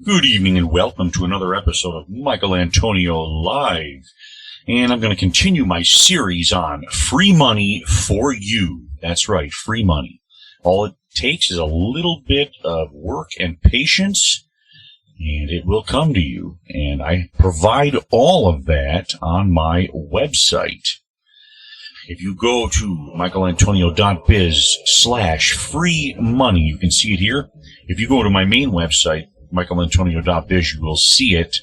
Good evening and welcome to another episode of Michael Antonio Live. And I'm going to continue my series on free money for you. That's right, free money. All it takes is a little bit of work and patience, and it will come to you. And I provide all of that on my website. If you go to michaelantonio.biz/free money, you can see it here. If you go to my main website, michaelantonio.biz, you will see it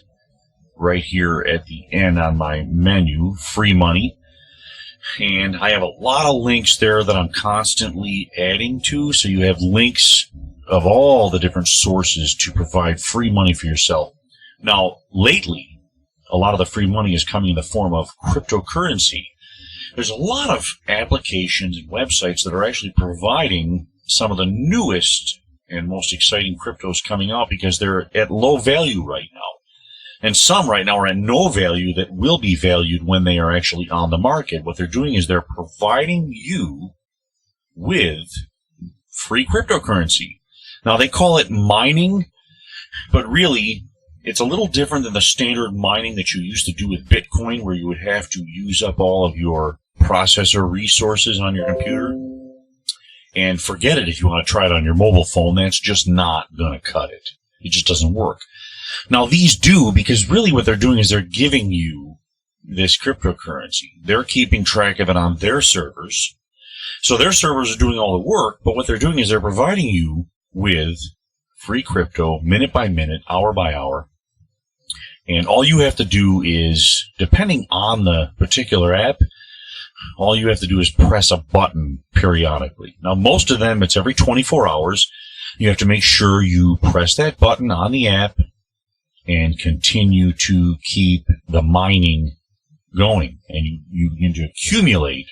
right here at the end on my menu, free money. And I have a lot of links there that I'm constantly adding to, so you have links of all the different sources to provide free money for yourself. Now, lately, a lot of the free money is coming in the form of cryptocurrency. There's a lot of applications and websites that are actually providing some of the newest and most exciting cryptos coming out because they're at low value right now. And some right now are at no value that will be valued when they are actually on the market. What they're doing is they're providing you with free cryptocurrency. Now, they call it mining, but really, it's a little different than the standard mining that you used to do with Bitcoin, where you would have to use up all of your processor resources on your computer. And forget it if you want to try it on your mobile phone. That's just not going to cut it. It just doesn't work. Now, these do, because really what they're doing is they're giving you this cryptocurrency. They're keeping track of it on their servers. So their servers are doing all the work, but what they're doing is they're providing you with free crypto, minute by minute, hour by hour. And all you have to do is, depending on the particular app, all you have to do is press a button periodically. Now, most of them, it's every 24 hours. You have to make sure you press that button on the app and continue to keep the mining going. And you begin to accumulate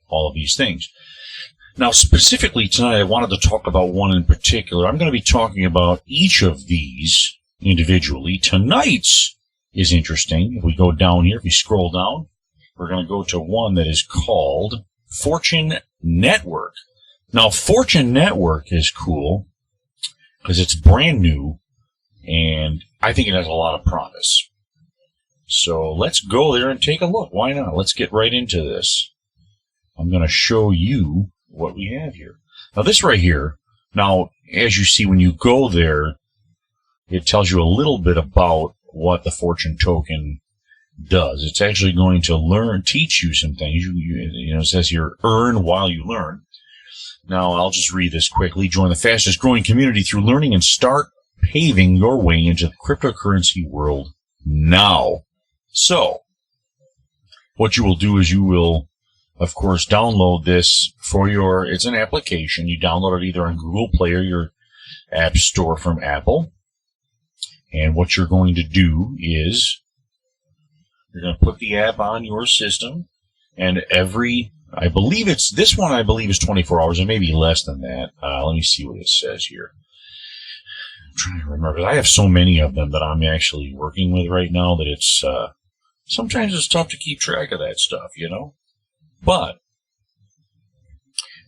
all of these things. Now, specifically tonight, I wanted to talk about one in particular. I'm going to be talking about each of these individually. Tonight's is interesting. If we go down here, if we scroll down, we're going to go to one that is called Fortune Network. Now, Fortune Network is cool because it's brand new, and I think it has a lot of promise. So let's go there and take a look. Why not? Let's get right into this. I'm going to show you what we have here. Now, this right here, now, as you see, when you go there, it tells you a little bit about what the Fortune token does. It's actually going to teach you some things. You know, it says here, earn while you learn. Now, I'll just read this quickly. Join the fastest growing community through learning and start paving your way into the cryptocurrency world now. So, what you will do is you will, of course, download this for it's an application. You download it either on Google Play or your app store from Apple. And what you're going to do is you're going to put the app on your system, and I believe this one I believe is 24 hours, or maybe less than that. Let me see what it says here. I'm trying to remember. I have so many of them that I'm actually working with right now that it's, sometimes it's tough to keep track of that stuff, you know? But,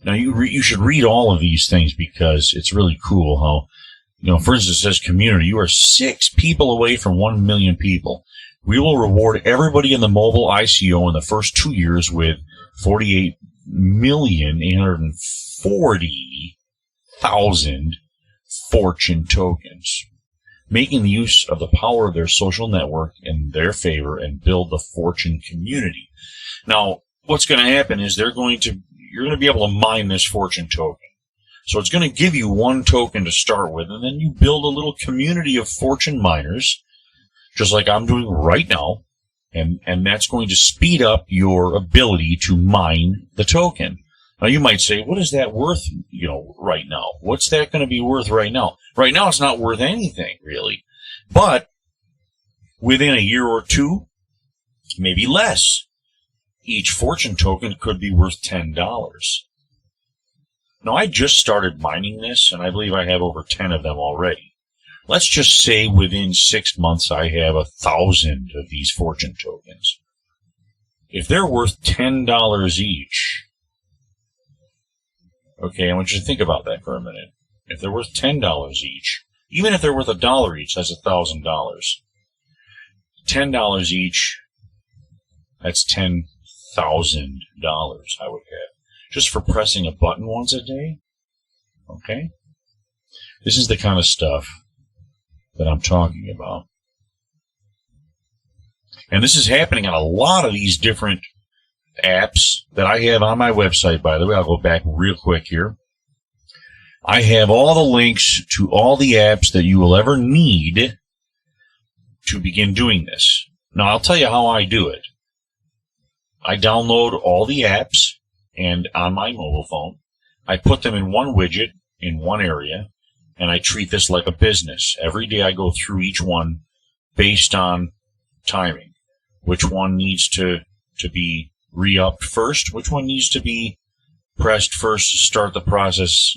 now you should read all of these things because it's really cool how, you know, for instance, it says community. You are 6 people away from 1 million people. We will reward everybody in the mobile ICO in the first 2 years with 48,840,000 Fortune tokens, making the use of the power of their social network in their favor and build the Fortune community. Now, what's going to happen is you're going to be able to mine this Fortune token. So it's going to give you 1 token to start with, and then you build a little community of Fortune miners, just like I'm doing right now, and that's going to speed up your ability to mine the token. Now, you might say, what is that worth, you know, right now? What's that going to be worth right now? Right now, it's not worth anything, really. But within a year or two, maybe less, each Fortune token could be worth $10. Now, I just started mining this, and I believe I have over 10 of them already. Let's just say within 6 months I have 1,000 of these Fortune tokens. If they're worth $10 each, okay, I want you to think about that for a minute. If they're worth $10 each, Even if they're worth $1 each, that's $1,000. $10 each, that's $10,000 I would have. Just for pressing a button once a day? Okay? This is the kind of stuff that I'm talking about. And this is happening on a lot of these different apps that I have on my website, by the way. I'll go back real quick here. I have all the links to all the apps that you will ever need to begin doing this. Now, I'll tell you how I do it. I download all the apps and on my mobile phone. I put them in one widget in one area, and I treat this like a business. Every day I go through each one based on timing. Which one needs to be re-upped first? Which one needs to be pressed first to start the process,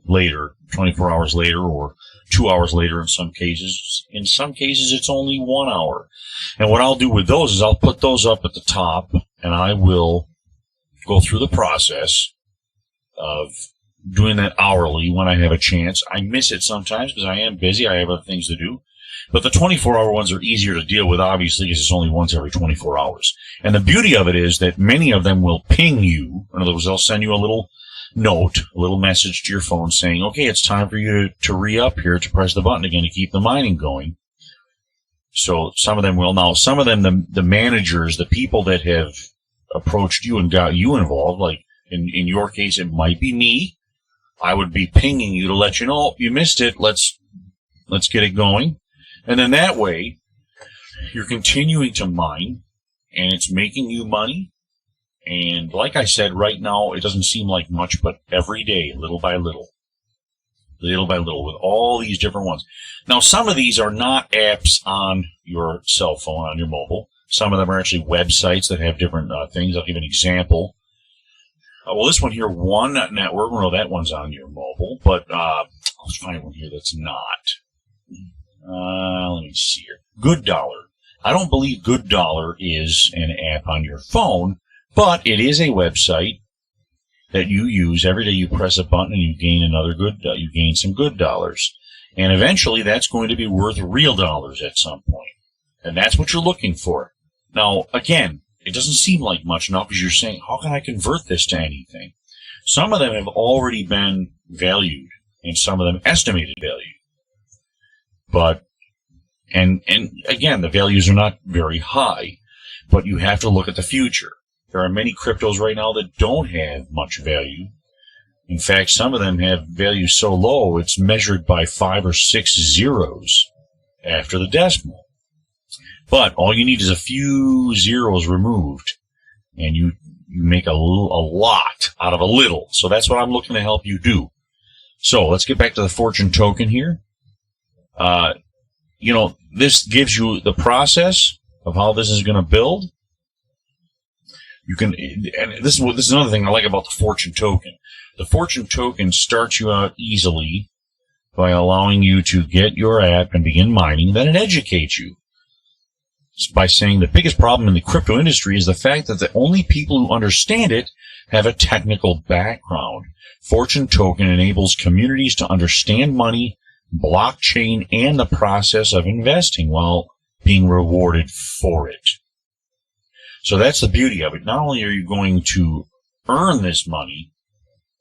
later, 24 hours later, or 2 hours later in some cases. In some cases, it's only 1 hour. And what I'll do with those is I'll put those up at the top, and I will go through the process of doing that hourly when I have a chance. I miss it sometimes because I am busy. I have other things to do. But the 24-hour ones are easier to deal with, obviously, because it's only once every 24 hours. And the beauty of it is that many of them will ping you. In other words, they'll send you a little note, a little message to your phone saying, okay, it's time for you to re-up here, to press the button again to keep the mining going. So some of them will. Now, some of them, the managers, the people that have approached you and got you involved, like in your case, it might be me. I would be pinging you to let you know, you missed it, let's get it going. And then that way, you're continuing to mine, and it's making you money. And like I said, right now, it doesn't seem like much, but every day, little by little, with all these different ones. Now, some of these are not apps on your cell phone, on your mobile. Some of them are actually websites that have different things. I'll give an example. Well, this one here, One Network, well, that one's on your mobile, but let's find one here that's not. Let me see here. Good Dollar. I don't believe Good Dollar is an app on your phone, but it is a website that you use. Every day you press a button and you gain you gain some good dollars. And eventually that's going to be worth real dollars at some point. And that's what you're looking for. Now, again, it doesn't seem like much now because you're saying, how can I convert this to anything? Some of them have already been valued, and some of them estimated value. But, and again, the values are not very high, but you have to look at the future. There are many cryptos right now that don't have much value. In fact, some of them have value so low, it's measured by 5 or 6 zeros after the decimal. But all you need is a few zeros removed, and you make a lot out of a little. So that's what I'm looking to help you do. So let's get back to the fortune token here. This gives you the process of how this is going to build. You can, and this is another thing I like about the fortune token. The fortune token starts you out easily by allowing you to get your app and begin mining. Then it educates you by saying the biggest problem in the crypto industry is the fact that the only people who understand it have a technical background. Fortune token enables communities to understand money, blockchain, and the process of investing while being rewarded for it. So that's the beauty of it. Not only are you going to earn this money,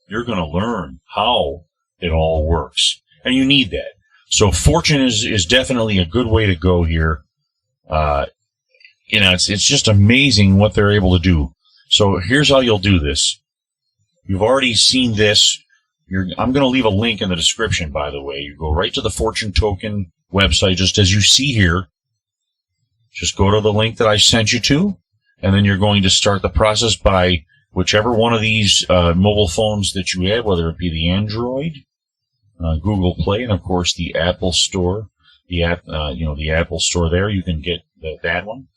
you're going to learn how it all works. And you need that. So fortune is definitely a good way to go here. It's just amazing what they're able to do. So here's how you'll do this. You've already seen this. I'm going to leave a link in the description, by the way. You go right to the fortune token website, just as you see here. Just go to the link that I sent you to, and then you're going to start the process by whichever one of these mobile phones that you have, whether it be the Android, Google Play, and of course the Apple Store. The Apple Store there, you can get that one.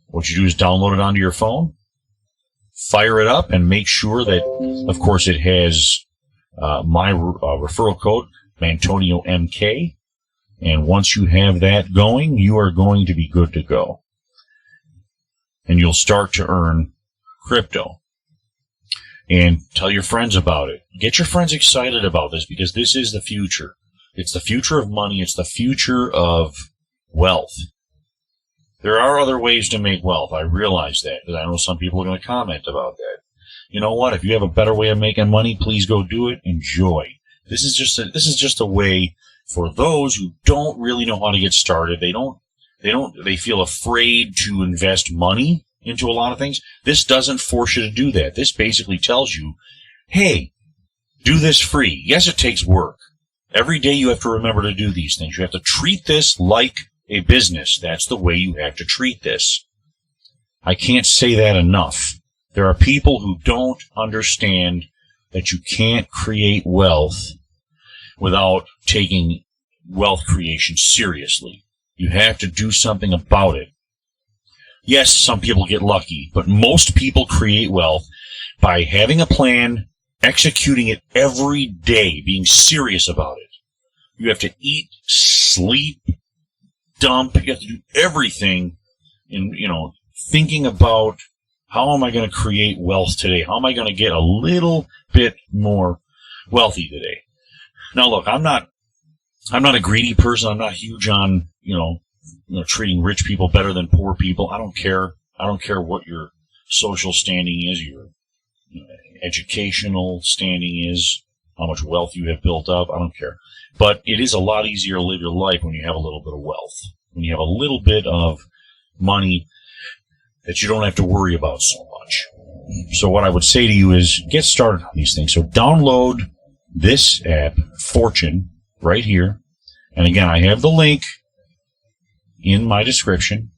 What you do is download it onto your phone, fire it up, and make sure that, of course, it has my referral code, Antonio MK. And once you have that going, you are going to be good to go. And you'll start to earn crypto. And tell your friends about it. Get your friends excited about this because this is the future. It's the future of money. It's the future of wealth. There are other ways to make wealth. I realize that, because I know some people are going to comment about that. You know what? If you have a better way of making money, please go do it. Enjoy. This is just a way for those who don't really know how to get started. They feel afraid to invest money into a lot of things. This doesn't force you to do that. This basically tells you, hey, do this free. Yes, it takes work. Every day you have to remember to do these things. You have to treat this like a business. That's the way you have to treat this. I can't say that enough. There are people who don't understand that you can't create wealth without taking wealth creation seriously. You have to do something about it. Yes, some people get lucky, but most people create wealth by having a plan, executing it every day, being serious about it. You have to eat, sleep, dump. You have to do everything in, thinking about, how am I going to create wealth today? How am I going to get a little bit more wealthy today? Now, look, I'm not a greedy person. I'm not huge on, treating rich people better than poor people. I don't care. I don't care what your social standing is, your educational standing is, how much wealth you have built up. I don't care. But it is a lot easier to live your life when you have a little bit of wealth, when you have a little bit of money that you don't have to worry about so much. So what I would say to you is get started on these things. So download this app, Fortune, right here. And again, I have the link in my description.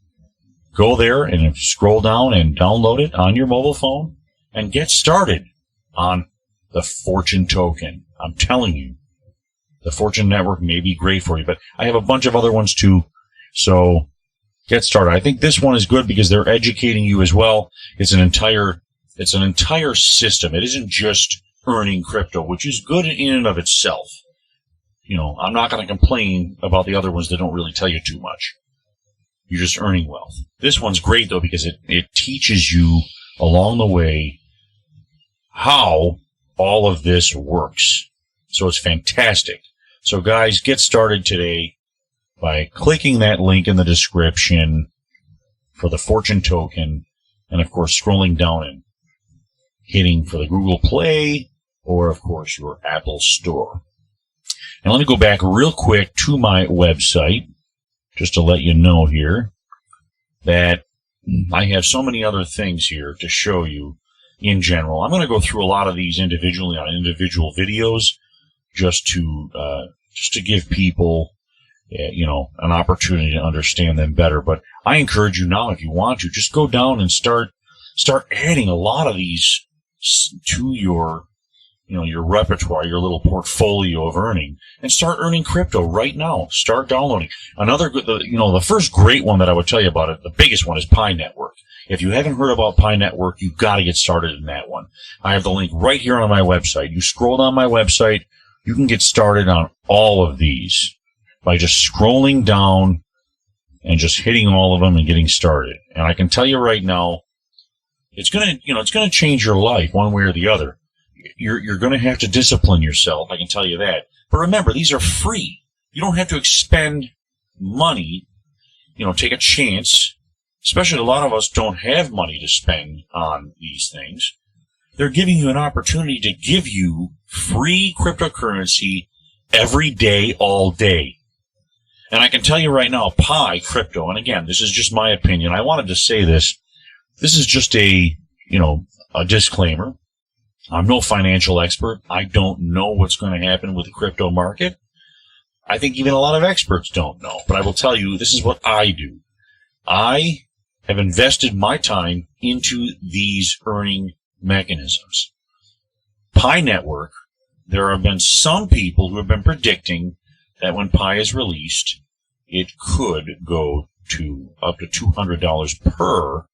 Go there and scroll down and download it on your mobile phone and get started on the Fortune token. I'm telling you, the Fortune network may be great for you, but I have a bunch of other ones too. So get started. I think this one is good because they're educating you as well. It's an entire system. It isn't just earning crypto, which is good in and of itself. I'm not going to complain about the other ones that don't really tell you too much. You're just earning wealth. This one's great though because it teaches you along the way how all of this works. So it's fantastic. So guys, get started today by clicking that link in the description for the Fortune token, and of course scrolling down and hitting for the Google Play or of course your Apple Store. And let me go back real quick to my website just to let you know here that I have so many other things here to show you in general. I'm going to go through a lot of these individually on individual videos just to give people an opportunity to understand them better. But I encourage you now, if you want to, just go down and start adding a lot of these to your repertoire, your little portfolio of earning, and start earning crypto right now. Start downloading. Another good, the first great one that I would tell you about it, the biggest one is Pi Network. If you haven't heard about Pi Network, you've got to get started in that one. I have the link right here on my website. You scroll down my website, you can get started on all of these by just scrolling down and just hitting all of them and getting started. And I can tell you right now, it's going to change your life one way or the other. You're going to have to discipline yourself. I can tell you that. But remember, these are free. You don't have to expend money, take a chance. Especially a lot of us don't have money to spend on these things. They're giving you an opportunity to give you free cryptocurrency every day, all day. And I can tell you right now, Pi Crypto, and again, this is just my opinion. I wanted to say this. This is just a disclaimer. I'm no financial expert. I don't know what's going to happen with the crypto market. I think even a lot of experts don't know. But I will tell you, this is what I do. I have invested my time into these earning mechanisms. Pi Network, there have been some people who have been predicting that when Pi is released, it could go to up to $200 per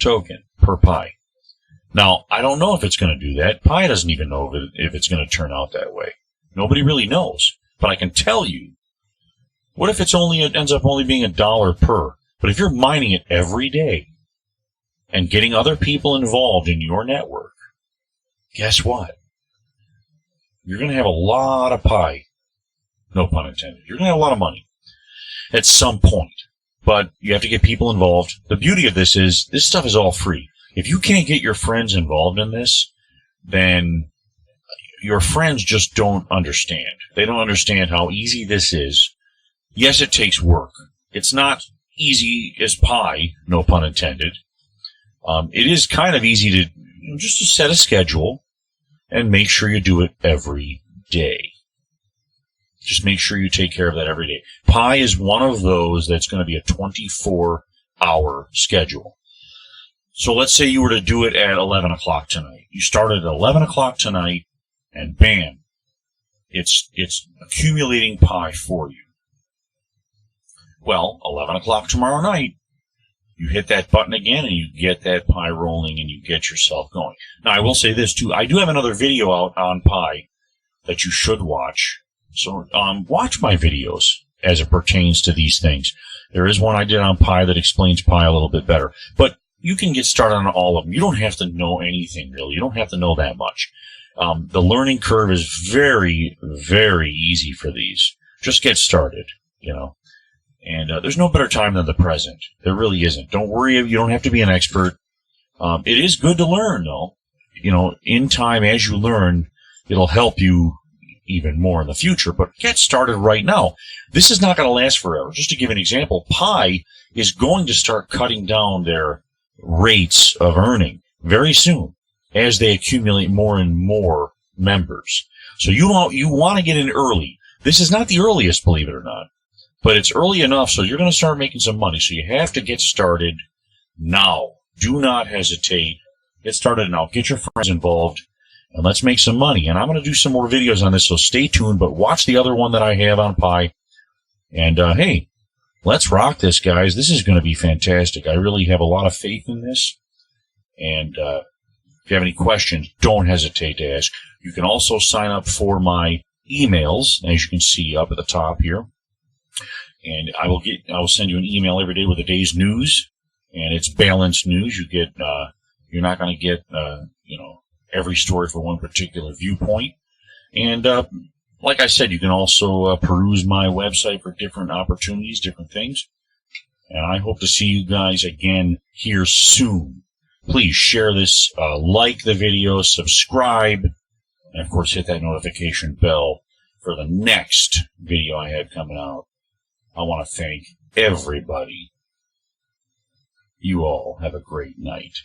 token, per Pi. Now, I don't know if it's going to do that. Pi doesn't even know if it's going to turn out that way. Nobody really knows. But I can tell you, what if it ends up only being $1 per? But if you're mining it every day and getting other people involved in your network, guess what? You're going to have a lot of Pi no pun intended. You're going to have a lot of money at some point, but you have to get people involved. The beauty of this is this stuff is all free. If you can't get your friends involved in this, then your friends just don't understand. They don't understand how easy this is. Yes, it takes work. It's not easy as pie, no pun intended. It is kind of easy to just to set a schedule and make sure you do it every day. Just make sure you take care of that every day. Pi is one of those that's going to be a 24-hour schedule. So let's say you were to do it at 11 o'clock tonight. You started at 11 o'clock tonight, and bam, it's accumulating Pi for you. Well, 11 o'clock tomorrow night, you hit that button again, and you get that Pi rolling, and you get yourself going. Now, I will say this, too. I do have another video out on Pi that you should watch. So watch my videos as it pertains to these things. There is one I did on Pi that explains Pi a little bit better. But you can get started on all of them. You don't have to know anything, really. You don't have to know that much. The learning curve is very, very easy for these. Just get started, you know. And there's no better time than the present. There really isn't. Don't worry. You don't have to be an expert. It is good to learn, though. You know, in time, as you learn, it'll help you even more in the future. But get started right now. This is not going to last forever. Just to give an example, Pi is going to start cutting down their rates of earning very soon as they accumulate more and more members. So you want to get in early. This is not the earliest, believe it or not, but it's early enough so you're going to start making some money. So you have to get started now. Do not hesitate. Get started now. Get your friends involved, and let's make some money. And I'm going to do some more videos on this, so stay tuned, but watch the other one that I have on Pi. And, hey, let's rock this, guys. This is going to be fantastic. I really have a lot of faith in this. And if you have any questions, don't hesitate to ask. You can also sign up for my emails, as you can see up at the top here. And I will send you an email every day with the day's news, and it's balanced news. You get you're not going to get every story for one particular viewpoint. And like I said, you can also peruse my website for different opportunities, different things. And I hope to see you guys again here soon. Please share this, like the video, subscribe, and of course hit that notification bell for the next video I have coming out. I want to thank everybody. You all have a great night.